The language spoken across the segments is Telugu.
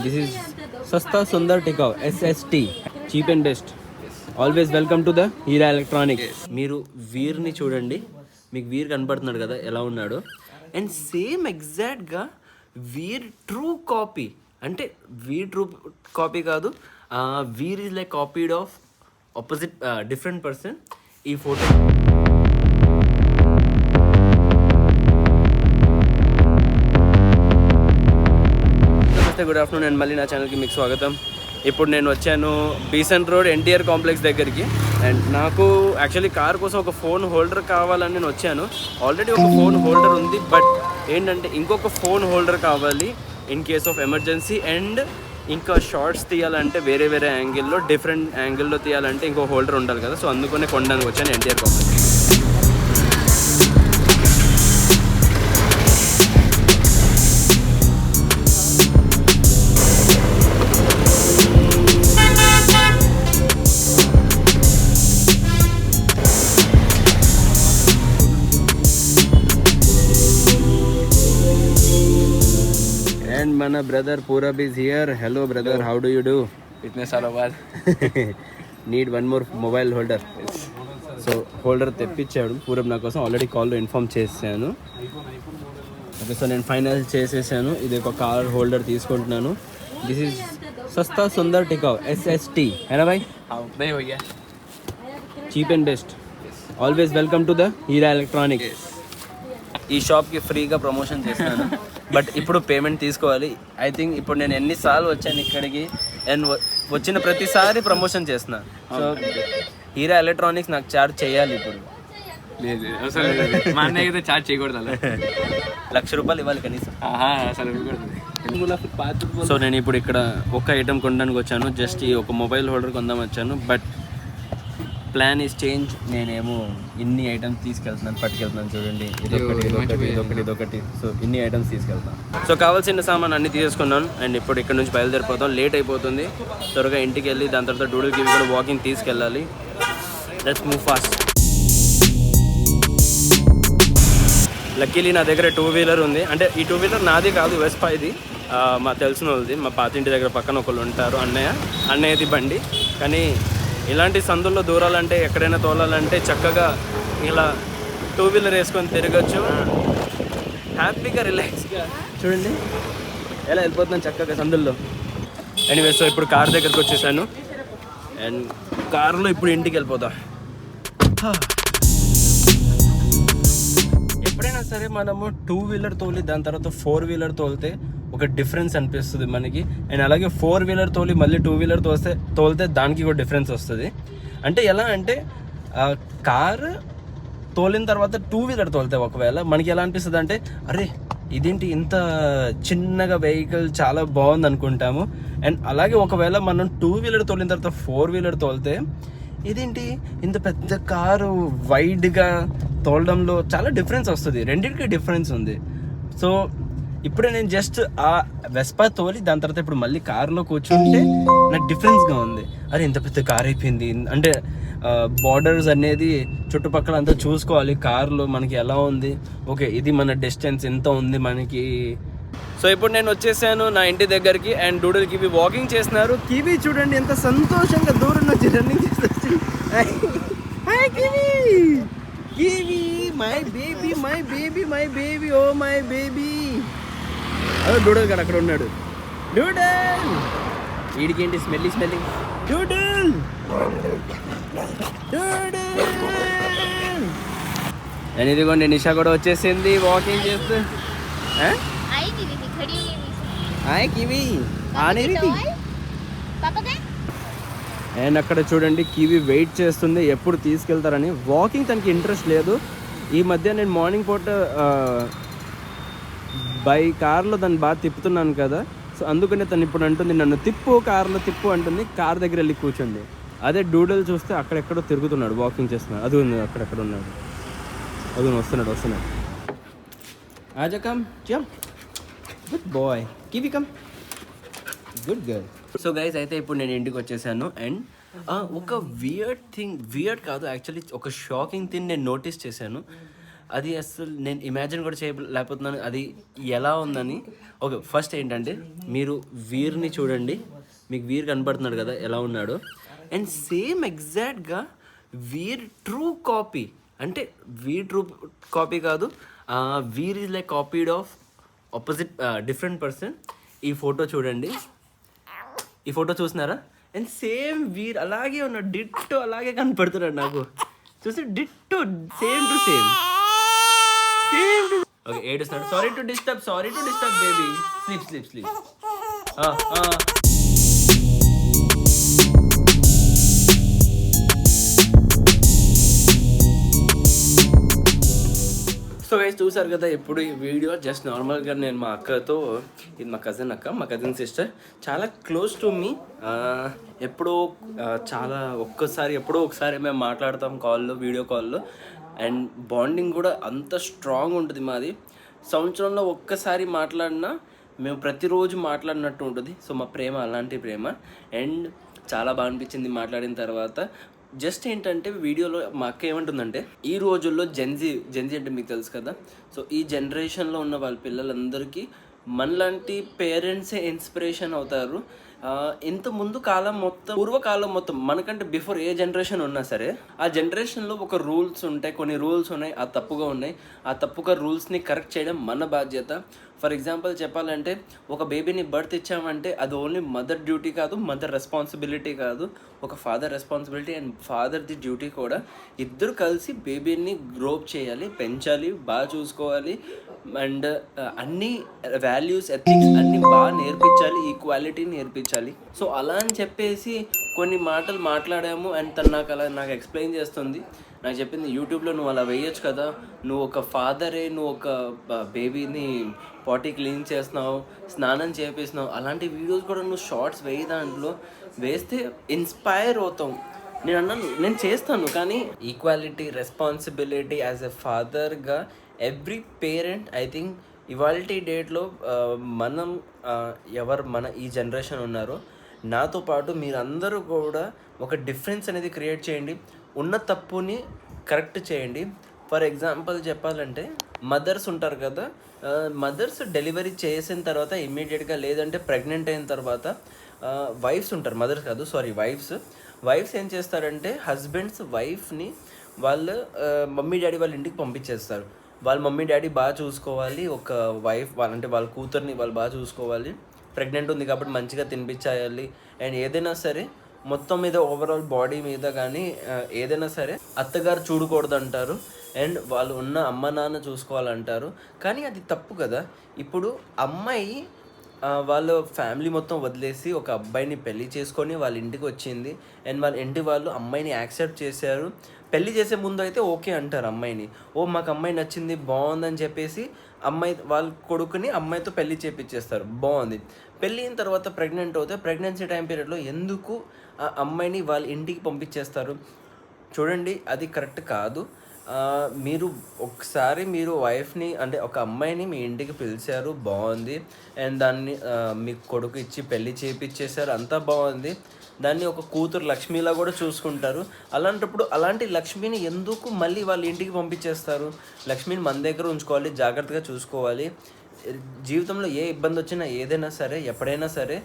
This is Sasta Sundar Tikau SST, cheap and best. Always welcome to the Heera Electronics. మీరు వీర్ని చూడండి, మీకు వీర్ కనపడుతున్నాడు కదా ఎలా ఉన్నాడు. అండ్ సేమ్ ఎగ్జాక్ట్గా వీర్ ట్రూ కాపీ, అంటే వీర్ ట్రూ కాపీ కాదు, వీర్ is like copied of opposite different person. ఈ ఫోటో నమస్తే, గుడ్ ఆఫ్టర్నూన్ అండ్ మళ్ళీ నా ఛానల్కి మీకు స్వాగతం. ఇప్పుడు నేను వచ్చాను బీసెంట్ రోడ్ ఎన్టీఆర్ కాంప్లెక్స్ దగ్గరికి. అండ్ నాకు యాక్చువల్లీ కార్ కోసం ఒక ఫోన్ హోల్డర్ కావాలని నేను వచ్చాను. ఆల్రెడీ ఒక ఫోన్ హోల్డర్ ఉంది, బట్ ఏంటంటే ఇంకొక ఫోన్ హోల్డర్ కావాలి in case of emergency. And ఇంకా షార్ట్స్ తీయాలంటే వేరే వేరే యాంగిల్లో, డిఫరెంట్ యాంగిల్లో తీయాలంటే ఇంకో హోల్డర్ ఉండాలి కదా. సో అందుకనే కొనడానికి వచ్చాను NTR complex. And my brother Purab is here. Hello brother, how do you do? Fitness all over. Need one more mobile holder. So holder తెప్పించాడు పూరబ్ నా కోసం. ఆల్రెడీ కాల్లో ఇన్ఫామ్ చేశాను. ఓకే, సో నేను ఫైనల్ చేసేసాను. ఇది ఒక కార్ హోల్డర్ తీసుకుంటున్నాను. దిస్ ఈజ్ సస్తా సుందర్ టికావ్ SST. హేనా భాయ్? नहीं हो गया. Cheap and best. Always welcome to the Heera electronics. ఈ షాప్కి ఫ్రీగా ప్రమోషన్ చేస్తాను, బట్ ఇప్పుడు పేమెంట్ తీసుకోవాలి. ఐ థింక్ ఇప్పుడు నేను ఎన్నిసార్లు వచ్చాను ఇక్కడికి, అండ్ వచ్చిన ప్రతిసారి ప్రమోషన్ చేస్తున్నాను. సో హీరా ఎలక్ట్రానిక్స్ నాకు చార్జ్ చేయాలి ఇప్పుడు. లేదు అసలు మా అన్నయ్య అయితే చార్జ్ చేయకూడదు అలా. ₹1,00,000 ఇవ్వాలి కనీసం. అసలు ఇవ్వకూడదు. సో నేను ఇప్పుడు ఇక్కడ ఒక ఐటమ్ కొనడానికి వచ్చాను. జస్ట్ ఈ ఒక మొబైల్ హోల్డర్ కొందాం వచ్చాను, బట్ ప్లాన్ ఈస్ చేంజ్. నేనేమో ఇన్ని ఐటమ్స్ తీసుకెళ్తున్నాను, పట్టుకెళ్తున్నాను. చూడండి, ఇదొకటి. సో ఇన్ని ఐటమ్స్ తీసుకెళ్తాను. సో కావాల్సిన సామాన్ అన్ని తీసుకున్నాను. అండ్ ఇప్పుడు ఇక్కడ నుంచి బయలుదేరిపోతాం. లేట్ అయిపోతుంది. త్వరగా ఇంటికి వెళ్ళి దాని తర్వాత డూడుల్కి కూడా వాకింగ్ తీసుకెళ్ళాలి. Let's move fast. లక్కీలీ నా దగ్గర 2-వీలర్ ఉంది. అంటే ఈ 2-వీలర్ నాది కాదు, వెస్పా. ఇది మా తెలిసిన వాళ్ళది. మా పాతింటి దగ్గర పక్కన ఒకళ్ళు ఉంటారు, అన్నయ్యది బండి. కానీ ఇలాంటి సందుల్లో దూరాలంటే, ఎక్కడైనా తోలాలంటే చక్కగా ఇలా 2-వీలర్ వేసుకొని తిరగచ్చు, హ్యాపీగా రిలాక్స్గా. చూడండి ఎలా వెళ్ళిపోతున్నాను చక్కగా సందుల్లో. ఎనీవే, సో ఇప్పుడు కార్ దగ్గరకు వచ్చేసాను. అండ్ కార్లో ఇప్పుడు ఇంటికి వెళ్ళిపోతాం. ఎప్పుడైనా సరే మనము 2-వీలర్ తోలి దాని తర్వాత 4-వీలర్ తోలితే ఒక డిఫరెన్స్ అనిపిస్తుంది మనకి. అండ్ అలాగే 4-వీలర్ తోలి మళ్ళీ 2-వీలర్ తోలితే దానికి కూడా డిఫరెన్స్ వస్తుంది. అంటే ఎలా అంటే కార్ తోలిన తర్వాత 2-వీలర్ తోలితే ఒకవేళ మనకి ఎలా అనిపిస్తుంది అంటే, అరే ఇదేంటి ఇంత చిన్నగా వెహికల్, చాలా బాగుంది అనుకుంటాము. అండ్ అలాగే ఒకవేళ మనం 2-వీలర్ తోలిన తర్వాత 4-వీలర్ తోలితే ఇదేంటి ఇంత పెద్ద కారు వైడ్గా తోలడంలో చాలా డిఫరెన్స్ వస్తుంది. రెండింటికి డిఫరెన్స్ ఉంది. సో ఇప్పుడే నేను జస్ట్ ఆ వెస్పా తోలి దాని తర్వాత ఇప్పుడు మళ్ళీ కార్లో కూర్చుంటే నాకు డిఫరెన్స్గా ఉంది. అరే ఇంత పెద్ద కార్ అయిపోయింది. అంటే బార్డర్స్ అనేది చుట్టుపక్కల అంతా చూసుకోవాలి కార్లో మనకి ఎలా ఉంది. ఓకే, ఇది మన డిస్టెన్స్ ఎంత ఉంది మనకి. సో ఇప్పుడు నేను వచ్చేసాను నా ఇంటి దగ్గరికి. అండ్ డూడల్ కివి వాకింగ్ చేస్తున్నారు. కివి చూడండి ఎంత సంతోషంగా దూరం నుంచి రన్నింగ్ చేస్తూ. Hi Kiwi, Kiwi my baby, my baby, my baby, oh my baby. అదే డూడల్ గారు అక్కడ ఉన్నాడు. డూడల్, వీడికేంటి స్మెల్లింగ్. డూడల్, అండ్ ఇదిగోండి నిషా కూడా వచ్చేసింది వాకింగ్ చేస్తూ. హాయ్ కివి, అండ్ అక్కడ చూడండి కివి వెయిట్ చేస్తుంది ఎప్పుడు తీసుకెళ్తారని. వాకింగ్ తనకి ఇంట్రెస్ట్ లేదు. ఈ మధ్య నేను మార్నింగ్ పూట బై కార్లో దాన్ని బాగా తిప్పుతున్నాను కదా. సో అందుకనే తను ఇప్పుడు అంటుంది, నన్ను తిప్పు, కార్లో తిప్పు అంటుంది. కార్ దగ్గర వెళ్ళి కూర్చోండి. అదే డూడల్ చూస్తే అక్కడెక్కడో తిరుగుతున్నాడు, వాకింగ్ చేస్తున్నాడు. అది ఉంది అక్కడెక్కడ ఉన్నాడు. అది వస్తున్నాడు. ఆజా come, good boy. Kiwi come, good girl. So guys, అయితే ఇప్పుడు నేను ఇంటికి వచ్చేసాను. అండ్ ఒక వియర్డ్ కాదు యాక్చువల్లీ, ఒక షాకింగ్ థింగ్ నేను నోటీస్ చేశాను. అది అసలు నేను ఇమాజిన్ కూడా చేయలేకపోతున్నాను అది ఎలా ఉందని. ఓకే, ఫస్ట్ ఏంటంటే మీరు వీర్ని చూడండి, మీకు వీర్ కనపడుతున్నాడు కదా ఎలా ఉన్నాడో, అండ్ సేమ్ ఎగ్జాక్ట్గా వీర్ ట్రూ కాపీ, అంటే వీర్ ట్రూ కాపీ కాదు, వీర్ is like copied of opposite different person. ఈ ఫోటో చూడండి, ఈ ఫోటో చూసినారా, అండ్ సేమ్ వీర్ అలాగే ఉన్నాడు, డిట్టో అలాగే కనపడుతున్నాడు నాకు. చూసి ditto same to same. Okay, ఏడుస్తున్నాడు. Sorry to disturb baby. Sleep. So guys చూసారు కదా ఇప్పుడు ఈ వీడియో జస్ట్ నార్మల్గా నేను మా అక్కతో, ఇది మా కజిన్ సిస్టర్, చాలా క్లోజ్ టు మీ. ఎప్పుడో చాలా ఎప్పుడో ఒకసారి మేము మాట్లాడతాం కాల్లో, వీడియో కాల్లో, అండ్ బాండింగ్ కూడా అంత స్ట్రాంగ్ ఉంటుంది మాది. సంవత్సరంలో ఒక్కసారి మాట్లాడినా మేము ప్రతిరోజు మాట్లాడినట్టు ఉంటుంది. సో మా ప్రేమ అలాంటి ప్రేమ, అండ్ చాలా బాగా అనిపించింది మాట్లాడిన తర్వాత. జస్ట్ ఏంటంటే వీడియోలో మా అక్క ఏమంటుందంటే, ఈ రోజుల్లో జెన్జీ అంటే మీకు తెలుసు కదా, సో ఈ జనరేషన్లో ఉన్న వాళ్ళ పిల్లలందరికీ మనలాంటి పేరెంట్సే ఇన్స్పిరేషన్ అవుతారు. ఇంత ముందు కాలం మొత్తం, పూర్వకాలం మొత్తం, మనకంటే బిఫోర్ ఏ జనరేషన్ ఉన్నా సరే ఆ జనరేషన్లో ఒక రూల్స్ ఉంటాయి, కొన్ని రూల్స్ ఉన్నాయి, ఆ తప్పుగా ఉన్నాయి. ఆ తప్పుగా రూల్స్ని కరెక్ట్ చేయడం మన బాధ్యత. ఫర్ ఎగ్జాంపుల్ చెప్పాలంటే, ఒక బేబీని బర్త్ ఇచ్చామంటే అది ఓన్లీ మదర్ డ్యూటీ కాదు, మదర్ రెస్పాన్సిబిలిటీ కాదు, ఒక ఫాదర్ రెస్పాన్సిబిలిటీ అండ్ ఫాదర్ది డ్యూటీ కూడా. ఇద్దరు కలిసి బేబీని గ్రోప్ చేయాలి, పెంచాలి, బాగా చూసుకోవాలి, అండ్ అన్ని వాల్యూస్, ఎథిక్స్ అన్నీ బాగా నేర్పించాలి, ఈక్వాలిటీ నేర్పించాలి. సో అలా అని చెప్పేసి కొన్ని మాటలు మాట్లాడాము, అండ్ తను నాకు ఎక్స్ప్లెయిన్ చేస్తుంది. నాకు చెప్పింది, యూట్యూబ్లో నువ్వు అలా వేయచ్చు కదా, నువ్వు ఒక ఫాదరే, నువ్వు ఒక బేబీని పాటీ క్లీన్ చేస్తున్నావు, స్నానం చేపిస్తున్నావు, అలాంటి వీడియోస్ కూడా నువ్వు షార్ట్స్ దాంట్లో వేస్తే ఇన్స్పైర్ అవుతాం. నేను అన్నాను, నేను చేస్తాను, కానీ ఈక్వాలిటీ, రెస్పాన్సిబిలిటీ యాజ్ ఎ ఫాదర్గా ఎవ్రీ పేరెంట్, ఐ థింక్ ఇవాల్టి డేట్లో మనం మన ఈ జనరేషన్ ఉన్నారో నాతో పాటు మీరందరూ కూడా ఒక డిఫరెన్స్ అనేది క్రియేట్ చేయండి, ఉన్న తప్పుని కరెక్ట్ చేయండి. ఫర్ ఎగ్జాంపుల్ చెప్పాలంటే, మదర్స్ ఉంటారు కదా, మదర్స్ డెలివరీ చేసిన తర్వాత ఇమ్మీడియట్గా, లేదంటే ప్రెగ్నెంట్ అయిన తర్వాత వైఫ్స్ ఉంటారు, మదర్స్ కాదు సారీ వైఫ్స్ ఏం చేస్తారంటే, హస్బెండ్స్ వైఫ్ని వాళ్ళ మమ్మీ డాడీ వాళ్ళ ఇంటికి పంపించేస్తారు. వాళ్ళ మమ్మీ డాడీ బాగా చూసుకోవాలి, ఒక వైఫ్ వాళ్ళ కూతుర్ని వాళ్ళు బాగా చూసుకోవాలి, ప్రెగ్నెంట్ ఉంది కాబట్టి మంచిగా తినిపించాలి, అండ్ ఏదైనా సరే మొత్తం మీద ఓవరాల్ బాడీ మీద కానీ ఏదైనా సరే అత్తగారు చూడకూడదు అంటారు, అండ్ వాళ్ళు ఉన్న అమ్మ నాన్న చూసుకోవాలంటారు. కానీ అది తప్పు కదా. ఇప్పుడు అమ్మాయి వాళ్ళ ఫ్యామిలీ మొత్తం వదిలేసి ఒక అబ్బాయిని పెళ్లి చేసుకొని వాళ్ళ ఇంటికి వచ్చింది, అండ్ వాళ్ళ ఇంటి వాళ్ళు అమ్మాయిని యాక్సెప్ట్ చేశారు. పెళ్లి చేసే ముందు అయితే ఓకే అంటారు అమ్మాయిని, మాకు అమ్మాయి నచ్చింది, బాగుందని చెప్పేసి వాళ్ళ కొడుకుని అమ్మాయితో పెళ్లి చేపించేస్తారు, బాగుంది. పెళ్ళి అయిన తర్వాత ప్రెగ్నెంట్ అవుతే ప్రెగ్నెన్సీ టైం పీరియడ్లో ఎందుకు ఆ అమ్మాయిని వాళ్ళ ఇంటికి పంపించేస్తారు? చూడండి, అది కరెక్ట్ కాదు. మీరు ఒకసారి మీరు వైఫ్ని, అంటే ఒక అమ్మాయిని మీ ఇంటికి పిలిచారు, బాగుంది, అండ్ దాన్ని మీ కొడుకు ఇచ్చి పెళ్లి చేయించేశారు, అంతా బాగుంది. దాన్ని ఒక కూతురు లక్ష్మిలా కూడా చూసుకుంటారు. అలాంటప్పుడు అలాంటి లక్ష్మిని ఎందుకు మళ్ళీ వాళ్ళ ఇంటికి పంపించేస్తారు? లక్ష్మిని మన దగ్గర ఉంచుకోవాలి, జాగ్రత్తగా చూసుకోవాలి. జీవితంలో ఏ ఇబ్బంది వచ్చినా, ఏదైనా సరే, ఎప్పుడైనా సరే,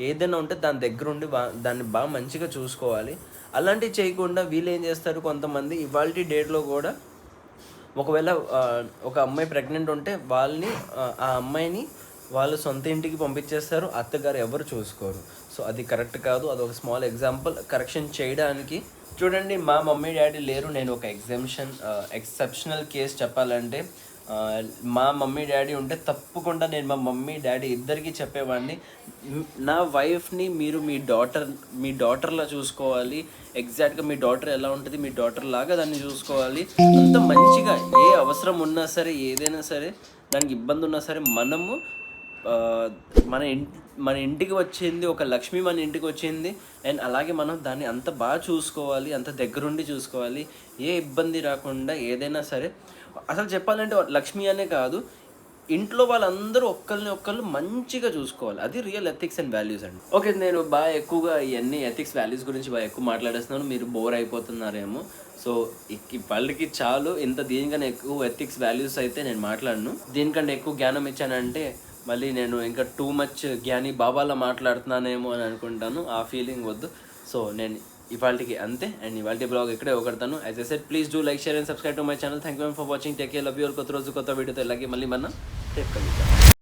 ఏదైనా ఉంటే దాని దగ్గర ఉండి దాన్ని బాగా మంచిగా చూసుకోవాలి. అలాంటివి చేయకుండా వీళ్ళు ఏం చేస్తారు, కొంతమంది ఇవాల్టి డేట్లో కూడా ఒకవేళ ఒక అమ్మాయి ప్రెగ్నెంట్ ఉంటే ఆ అమ్మాయిని వాళ్ళ సొంత ఇంటికి పంపించేస్తారు, అత్తగారు ఎవరు చూసుకోరు. సో అది కరెక్ట్ కాదు. అదొక స్మాల్ ఎగ్జాంపుల్ కరెక్షన్ చేయడానికి. చూడండి, మా మమ్మీ డాడీ లేరు, నేను ఒక ఎక్సెప్షనల్ కేస్ చెప్పాలంటే, మా మమ్మీ డాడీ ఉంటే తప్పకుండా నేను మా మమ్మీ డాడీ ఇద్దరికి చెప్పేవాడిని, నా వైఫ్ని మీరు మీ డాటర్లా చూసుకోవాలి, ఎగ్జాక్ట్గా మీ డాటర్ ఎలా ఉంటుంది మీ డాటర్ లాగా దాన్ని చూసుకోవాలి. అంత మంచిగా ఏ అవసరం ఉన్నా సరే, ఏదైనా సరే, దానికి ఇబ్బంది ఉన్నా సరే, మనము మన ఇంటికి వచ్చింది ఒక లక్ష్మి, మన ఇంటికి వచ్చింది, అండ్ అలాగే మనం దాన్ని అంత బాగా చూసుకోవాలి, అంత దగ్గరుండి చూసుకోవాలి, ఏ ఇబ్బంది రాకుండా. ఏదైనా సరే, అసలు చెప్పాలంటే లక్ష్మి అనే కాదు, ఇంట్లో వాళ్ళందరూ ఒక్కళ్ళు మంచిగా చూసుకోవాలి. అది రియల్ ఎథిక్స్ అండ్ వాల్యూస్ అండి. ఓకే, నేను బాగా ఎక్కువగా ఇవన్నీ ఎథిక్స్ వాల్యూస్ గురించి బాగా ఎక్కువ మాట్లాడేస్తున్నాను, మీరు బోర్ అయిపోతున్నారేమో. సో వాళ్ళకి చాలు, ఇంత దీనికన్నా ఎక్కువ ఎథిక్స్ వాల్యూస్ అయితే నేను మాట్లాడను. దీనికంటే ఎక్కువ జ్ఞానం ఇచ్చానంటే మళ్ళీ నేను ఇంకా టూ మచ్ జ్ఞాని బాబాలా మాట్లాడుతున్నానేమో అని అనుకుంటాను. ఆ ఫీలింగ్ వద్దు. సో నేను ఇవాళకి అంతే. అండ్ ఇవాళ బ్లాగ్ ఇక్కడే ఒకడతాను. As I said, please do like, share and subscribe to my channel. Thank you for watching. Take care, love you all. కొత్త రోజు కొత్త వీడియోతో ఇలాగే మళ్ళీ రేపు కలుద్దాం.